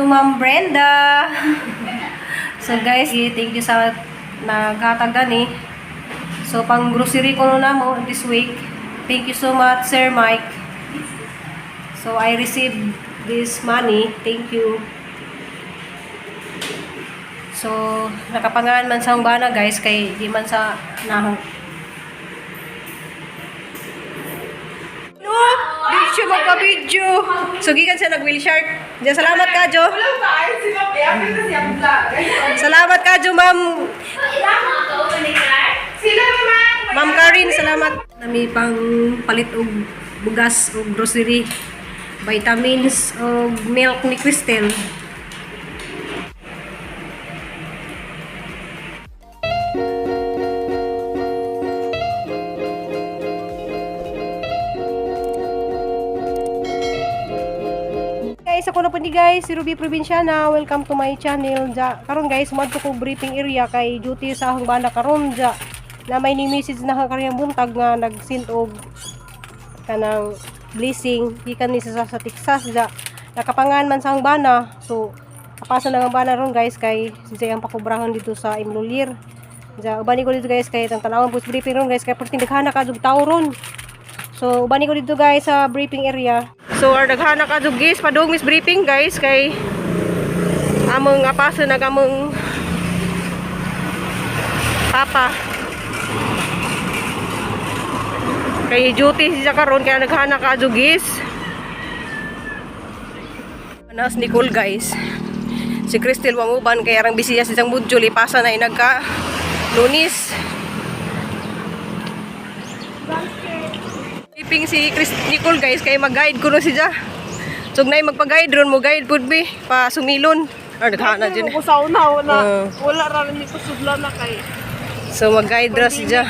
Ma'am Brenda. So guys, thank you sa naghatag gani. So pang grocery ko na mo this week. Thank you so much Sir Mike. So I received this money. Thank you. So nakapangalan man sa bana guys kay di man sa nahong. Di siya magka-video. So gikan siya nag-wheelchair. Diyan salamat ka Jo. Salamat ka Jo ma'am. Ma'am Karin, salamat. Nami pang palit og bugas og grocery, vitamins og milk ni Cristel. Guys, ako na po ni guys, si Ruby Provinciana. Welcome to my channel. Karon guys, madto ko briefing area kay duty sa akong banda karon ja. Na may ni message na kariyang buntag nga nag-send og kanang blessing gikan ni sa Texas ja. Nakapangan man sa akong bana. So kapasa na ang bana ron guys kay siya ang pakubrahon dito sa Imlulir. Ja, ubani ko dito guys kay tang tanawon po briefing ron guys kay perting daghana ka jug tawo ron. So ubani ko dito guys sa briefing area. So daghana ka jug guys padung mis briefing guys kay among apasa nagamong papa kay duty siya karon kaya naghana ka jugis. Anas Nicole guys. Si Cristel wang uban kay arang bisiya siyang budyo lipasa na inagka Lunis. Tiping si Nicole guys kay mag-guide kuno siya. Sug nay magpa-guide ron mo guide pud bi pa sumilon. Or naghana din. Ko sa una wala ra ni ko sudlan na kay. So mag-guide ra siya.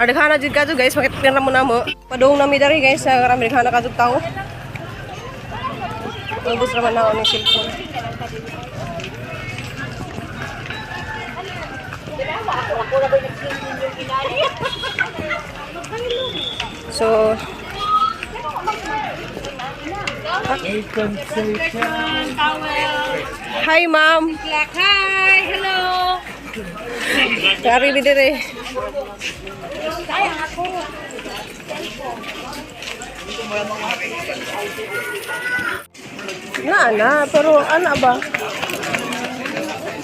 Daghana jud kadto guys, makita mo na mo. Padung nami dari guys, sa karami daghana kadto tao. Ubos ra man na ang cellphone. So hi ma'am. Hi, hello. Kari bidere. Na, pero ano ba?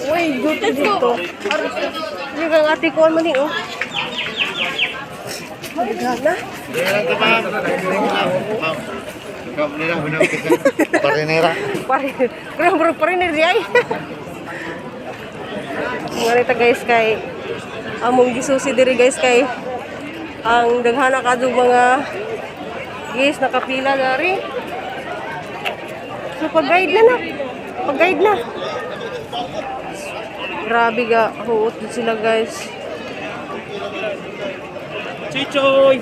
Uy, dito. Hindi kang ati ko man oh. Gana. Parinera. Parinera di ay. Ngarita guys kay among gisusi diri guys kay ang daghana kadto mga guys nakapila dari. So pag-guide na. Grabe ga huot sila guys. Chichoy.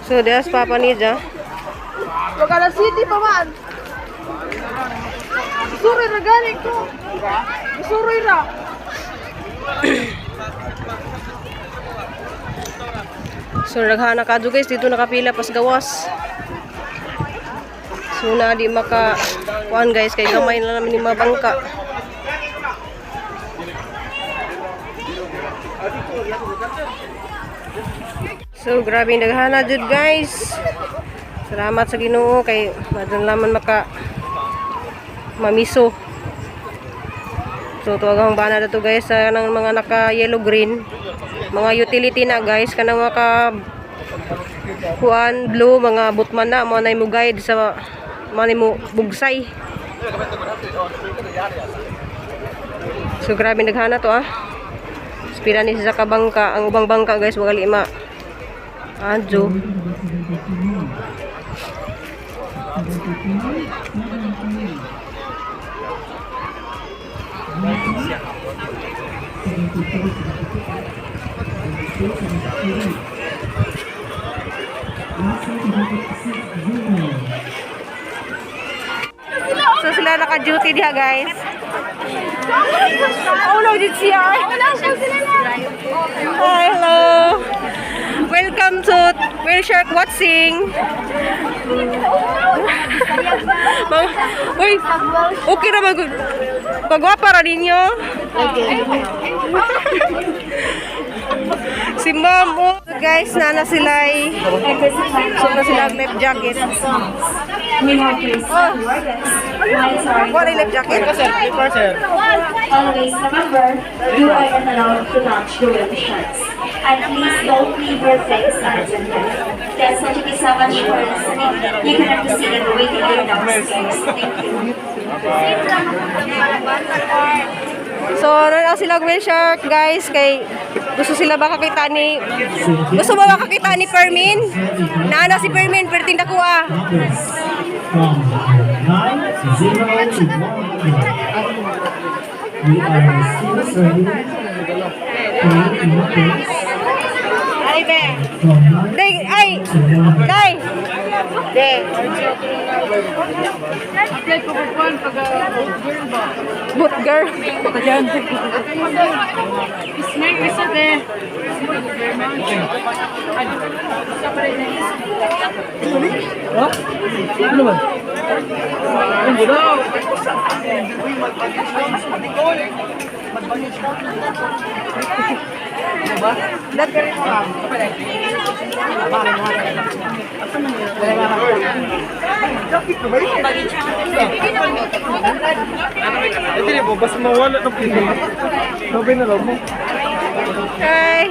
So there's Papa Nija. Wagala City pa man. Suroy ra galing ko. Suroy ra. So naghana ka guys dito nakapila pas gawas. So na di maka kuan guys kay gamay na naman ni mga bangka. So grabe naghana jud guys. Salamat sa Ginoo kay madon laman maka mamiso. So tuwagang bana dato guys sa nang mga naka yellow green. Mga utility na guys kanang maka kuan blue mga butman na mo nay mo guide sa mani mo bugsay. So grabe naghana to Spira ni sa kabangka ang ubang bangka guys wag lima. Adjo. So sila naka-duty diha guys. Oh no, did siya. Hi, hello. Welcome to Whale Shark Watching. Uy, okay na magwapa ra ninyo. Si ma'am, oh. So guys, nana sila ay so na sila ang life jacket. What life jacket? Always remember, you are not allowed to touch the whale sharks. And please don't leave your flight signs in there. That's such a so much for listening. You can have to see them waiting here downstairs. Thank you. So, na sila whale shark, guys, kay gusto sila makakita ni Fermin? Naana si Fermin, pero tinda ko ah. From 9-0 to 1. We are still serving. Ay, be. From 9 Day, ay, to 1. day. Day. Apply ko po pag girl ba? Boot girl. Snake isa de. Hindi mo, basta mawala ng pili. Sabi na lang mo. Hi.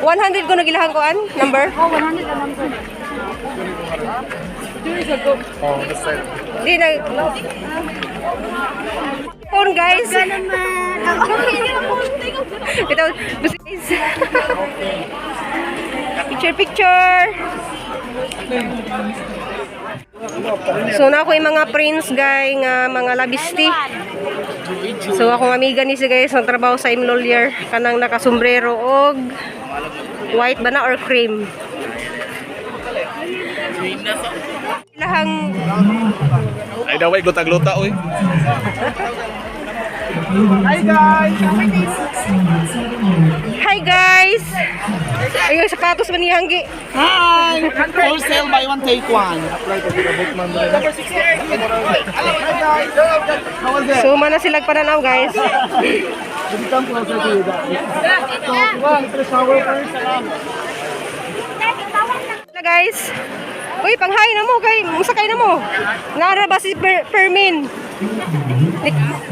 $100 ko nagilahan ko an number. Oh, 100 na lang ko. Oh, basta. Di na. Phone guys. Ito, guys. Picture. So na ako yung mga prints guys nga mga labisti. So akong amiga ni si guys ang trabaho sa Imlolyer kanang nakasombrero og white ba na or cream. Ilahang Ay, daway, gutag-luta, oy. Hi guys. Ayun sapatos man ni Hanggi. Hi! For sale, buy one, take one. So mana sila pananaw guys. Hello guys. Uy, panghay na mo kay musakay na mo. Nara ba si Fermin?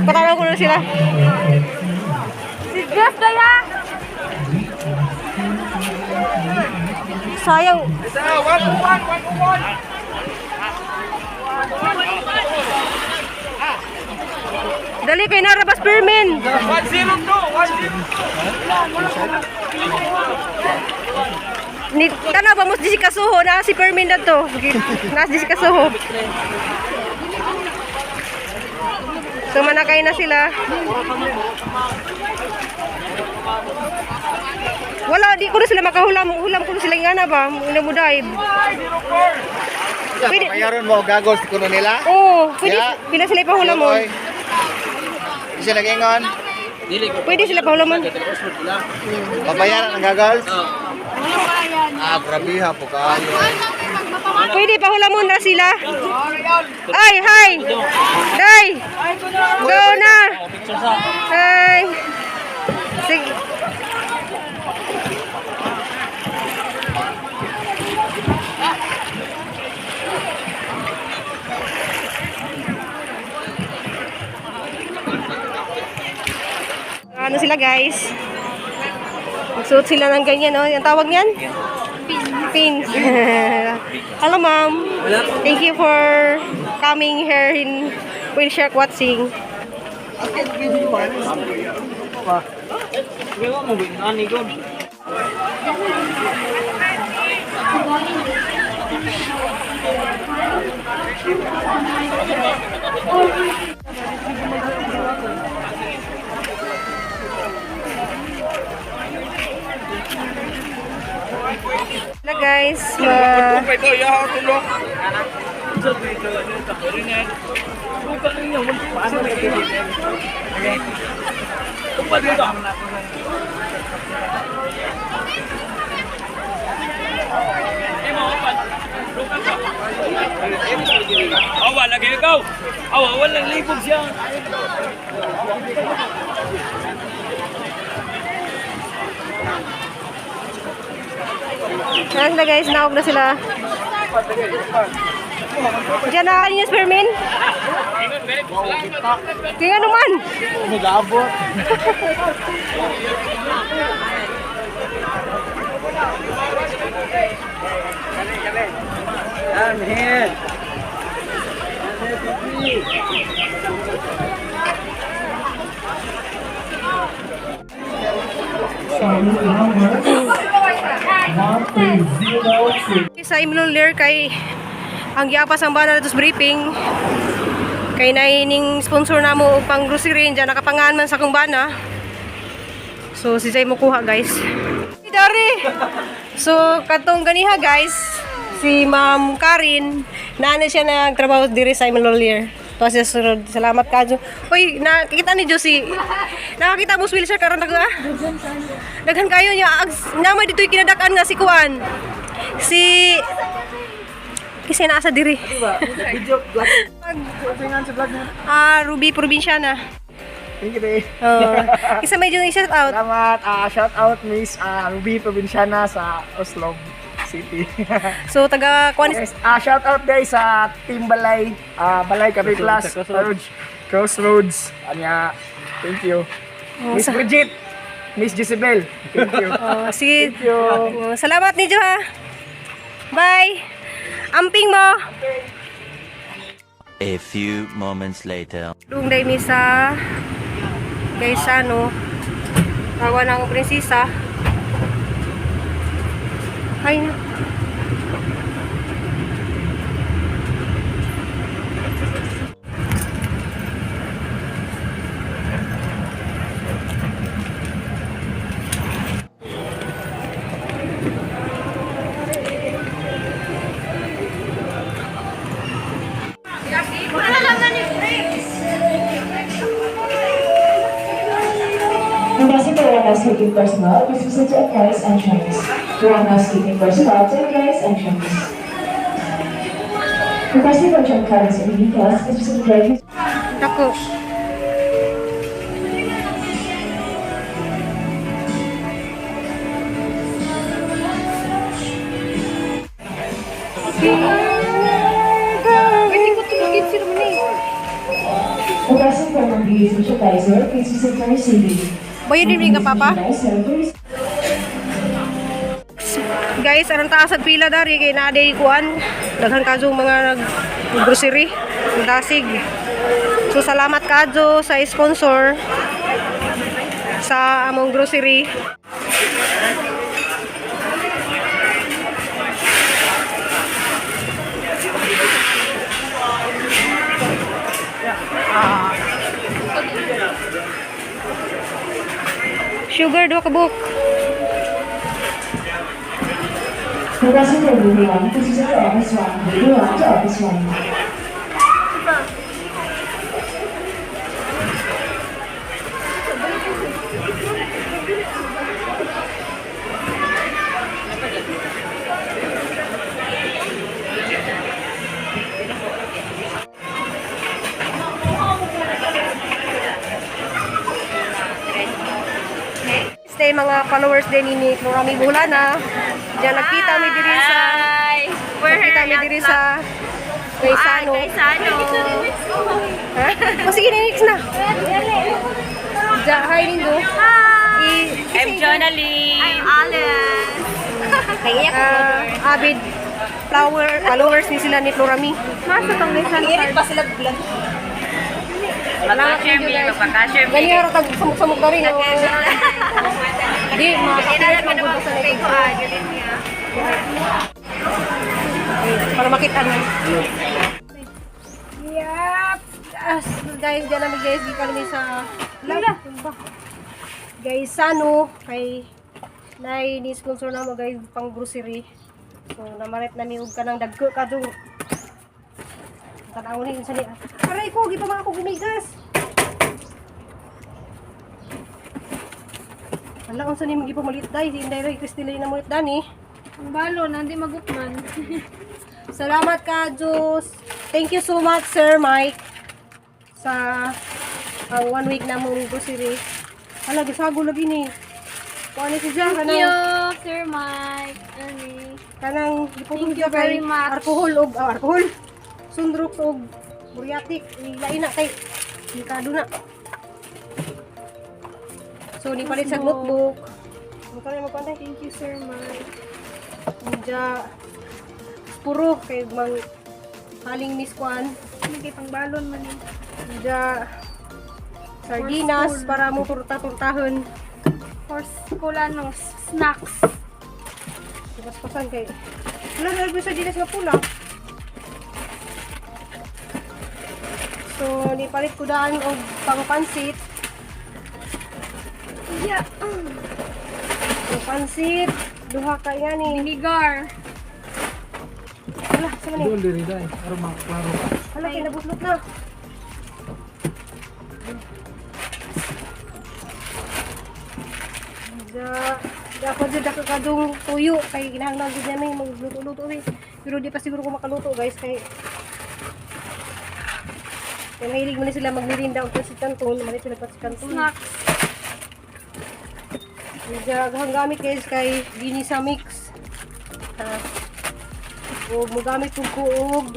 Patanaw ko na sila. Yes, Daya! Sayang. Dali kay narabas Fermin. 1-0 to, 1-0. Ni tanaw ba mo si Kasuho na si Fermin na to. Na si Kasuho. So manakay na sila. Wala, di ko na sila makahulam. Hulam ko na sila nga na ba? Inamudive. Pwede. Mayroon mo, gagos kuno nila. Oo, pwede. Yeah. Pila sila ipahulam mo. Isa nag-ingon. Pwede sila pahulam mo. Pabayaran ang gagos. Ah, grabe ha po kayo. Pwede pahulam mo na sila. Ay, hi. Day. Go na. Hi. Sige. Ano sila guys? Magsuot sila ng ganyan, no? Yung tawag niyan? Pins. Hello ma'am. Thank you for coming here in Whale Shark Watching. Hello guys, Ito, yaw, tulong. Awa lagi ikaw. Awa walang libog siya. Ayan sila guys, naog na sila. Diyan na kanin yung spermin. Kaya naman. Nag-aabot. Amen. Sa imlong lir kay ang giapas ang bana natos briefing kay naining sponsor namo pang grocery dyan nakapangaan man sa kong bana. So si Zay mo kuha guys. Dari. So katong ganiha guys, si Ma'am Karin naano siya nagtrabaho diri sa imlong lir. To siya sunod. Salamat kadyo. Hoy, nakita ni Josie. Nakakita mo wheelchair karon daga. Daghan kayo niya. Namay dito'y kinadakan nga si Kuan. Si kasi nasa diri. Video vlog. Tingnan sa vlog niya. Ruby Provinciana. Thank you, Ray. Isa medyo i-shout out. Salamat. Shout out Miss Ruby Provinciana sa Oslo City. So taga Kuan Yes, shout out guys sa Team Balay, Balay Cafe Class, Crossroads. Anya, thank you. Miss Bridget, Miss Jezebel, thank you. Sige. Thank you. Salamat ni Jo ha. Bye. Amping mo. A few moments later. Dung day mi sa guys ano. Tawa ng prinsesa. Ay na. Terima kasih para housekeeping personnel, please proceed to carries entrance. Ruang housekeeping personnel to carries entrance. Requesting for jump cards in details, please proceed to carries. Dako. Requesting for mobility sanitizer, please proceed to receiving. Boy din ka papa? Guys, anong taas ang pila dari kay naaday kuan. Daghan kadyo mga nag-grocery, dasig. So salamat kadyo sa sponsor sa among grocery. Sugar do kabuk. Requesting for movie one, please proceed to office one. Movie one to office one. Stay mga followers din ni Florami Bulana. Diyan nagkita mi diri sa diri sa Kaisano. O sige, next na. Hi, Lindo. I'm Jonalie. I'm Alice. Avid followers ni sila ni Florami. Nasa tong lesson pa sila vlog. Mag-share me, magpaka-share me. Ganyan rin samok-samok na rin. Hindi, makakapilit ng buto sa ito. Para makita na. Yup! Guys, dyan namin guys, di kami sa guys, Sano, kay Nay, ni-sponsor na mo guys, pang grocery. So, namarit na niog ka ng dagko ka doon. Tanaw ni insa ni. Aray ko, di pa ba ako gumigas? Wala unsa ni magi pamalit dai, di inday Cristina na mulit dani. Ang balo, nandi magupman. Salamat ka, Diyos. Thank you so much, Sir Mike. Sa 1 week na mong grocery. Hala, gisago lagi ni. Kung ano siya, Thank you, Sir Mike. Ani. kanang Thank you very much. Alcohol. Sundrok og muriatic. Ilain na kay delikado na. So, ni palit sa notebook. Magkano? Thank you, Sir Mike. Medya puro kay mang haling Miss Kwan. Hindi pang balon man eh. Medya sardinas para mo turta-turtahon. For school ano, snacks. Paspasan kay. Wala na sardinas nga pula. So, nipalit ko daan og pangpansit. Yeah. Ang pansit, duha ka yan eh. Vinegar. Wala, sama ni. Doon din dai. Para maklaro ka. Wala, kinabuslot na. Dapat dyan kadong tuyo. Kaya ginahanglan dyan namin magluto-luto eh. Pero di pa siguro ko makaluto guys. Kaya mahilig mo na sila magmirinda o pansit kanton. Mahilig sila pansit kanton. Snacks. Ang gamit guys kay ginisa mix. O magamit kong kuog,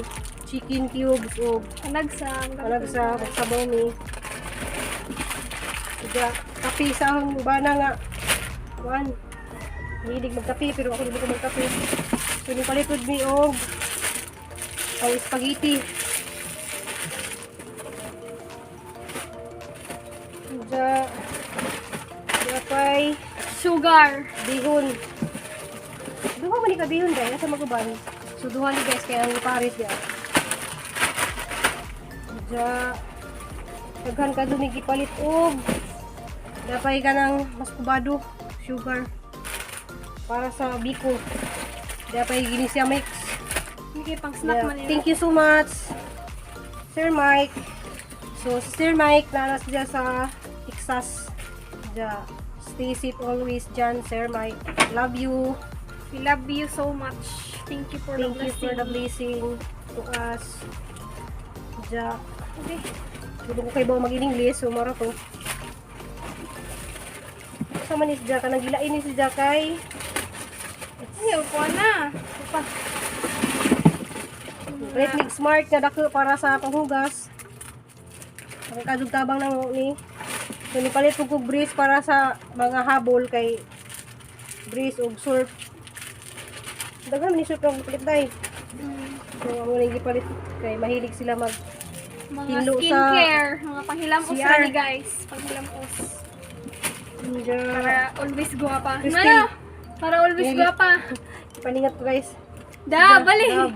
chicken cubes o Alagsang. sa sabaw ni. Kaya kape sa akong bana nga. Kuan. Hilig magkape pero ako hindi ko magkape. So ni palitod mi og ang spaghetti. Pay Sugar. bihon. Duha man ni ka bihon dai nasa maguban. So duha ni guys kaya ang pares dia. Daghan ka dumi gipalit og dapay ka ng mas kubado sugar para sa biko. Dapay ginisya mix. Hindi pang snack Yeah. man eh. Thank you so much, Sir Mike. So, si Sir Mike, nanas dyan sa Texas. Dyan. Stay safe always dyan, Sir Mike. Love you. We love you so much. Thank you for Thank the you for the blessing. blessing to us. Dyan. Okay. Hindi ko kayo ba mag-English, so mara to. Sama ni si Dyan, kanang gilain ni si Dyan kay Ayaw ko na. Red Mix Smart na dako para sa panghugas. Ang kadugtabang ng ni. So nipalit ko kog breeze para sa mga habol kay breeze og surf. Daghan man ni surf ang palit dai. So amo nang gipalit kay mahilig sila mag Mga Hilo sa skincare. Mga panghilamos CR. na ni guys. Panghilamos. Para Para always guwapa. Christine. Ano? Para always Really? guwapa. paningat ko guys. Da, bali. Dab.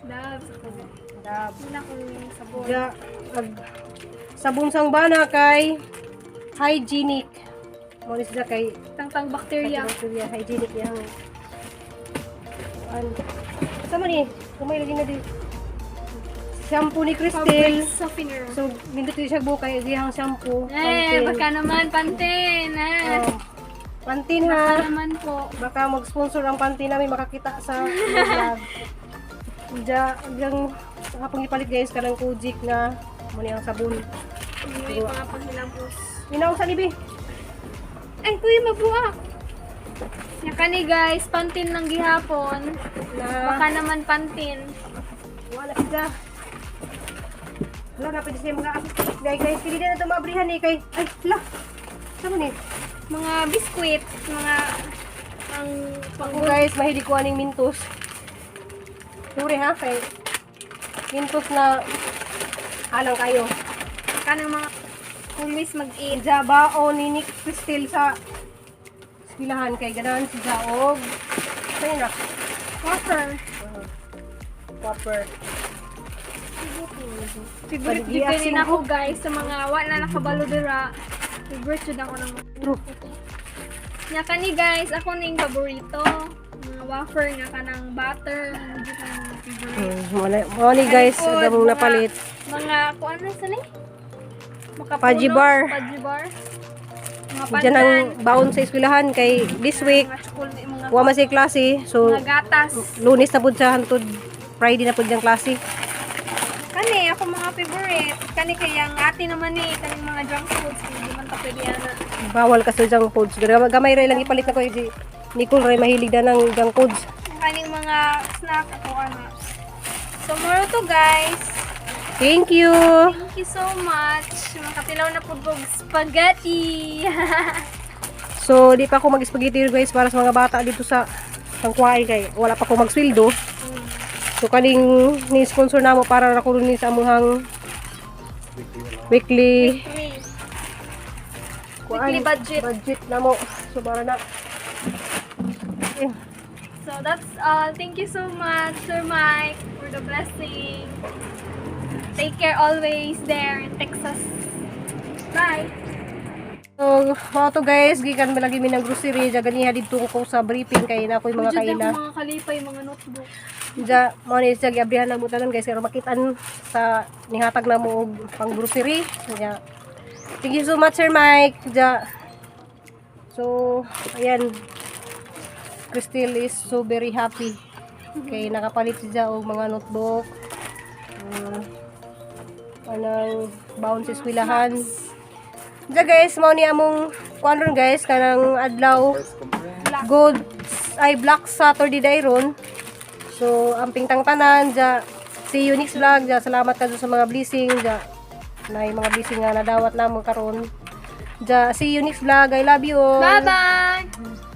Dab. Dab. Wala kong sabon. Ja, sabon sang bana kay hygienic. Mo ni sila kay Tangtang bakterya. bacteria hygienic yang sama ni kumay lagi na di shampoo ni Crystal. Fabric softener. So nindot siya bukay dihang shampoo. Eh, baka naman Pantene. Oh, Pantene Baka ha. naman po. Baka mag-sponsor ang Pantene namin makakita sa vlog. Ja, yung kapag ipalit guys kanang Kojic na muna ang sabon. May mga panghilamos. Minaw sa libi. Ay, kuya, mabuak. Yakani guys, Pantene ng gihapon. Na Baka naman Pantene. wala siya. Wala na pwede siya mga assist. Guys, pili na ito maabrihan eh kay ay, la. Sama ni. Mga biskwit, mga ang Ako guys, mahilig ko aning mintos. Sure ha, kay mintos na alang kayo. kanang mga always mag-eat. Jabao ni Nick Crystal sa eskwelahan kay ganahan si Jaog. Kaya na, Water. copper. Favorite Paligya, dito rin sino? ako guys sa mga wala nakabalo dira. Favorite jud ako ng True. Yakani guys, ako ning paborito. mga wafer nga kanang butter, hindi ka mga favorite. Mo ni guys, Kalikod, aga mong napalit. Mga kung ano sa ni? Makapuno, Fudgy bar. Fudgy bar. Mga Diyan ang pandan. baon sa eskwelahan kay this week Mga chocolate, mga, wa man say klase. So mga gatas. Lunes na pud sa hantod Friday na pud yang klase. Kani, ako mga favorite. Kani kaya ang ate naman ni, kaning mga junk foods. Hindi man ta pwede ana. Bawal ka sa junk foods. Gamay ra lang ipalit na ko si Nicole Ray mahilig na ng junk foods. Kaning mga snack ako ana. Tomorrow to guys. Thank you. Thank you so much. Makatilaw na po kong spaghetti. So di pa ako mag-spaghetti guys para sa mga bata dito sa Tangkuay kay wala pa ako magsweldo. So kaning ni-sponsor namo para ra ko rin sa amuhang weekly Weekly budget. budget namo. So para na. Okay. So that's all. Thank you so much, Sir Mike, for the blessing. Take care always there in Texas. Bye. So, mga to guys, gikan mo lagi mi ng grocery, ja ganiha dito ko sa briefing kay na ako'y mga Diyan kaila. ako mga kalipay, mga notebook. Ja, mo ni sa giabrihan na mo tanan guys, kaya makitaan sa nihatag na mo og pang grocery. Ja. Thank you so much Sir Mike. Ja. So, ayan. Crystal is so very happy. Kay nakapalit siya og mga notebook. Anong baon sa eskwelahan. Ja guys, mao ni among kuan ron guys kanang adlaw good ay Black Saturday dayron. So amping tang tanan ja see you next vlog ja salamat kadto sa mga blessing ja nay mga blessing nga nadawat namo karon ja see you next vlog I love you all. Bye-bye!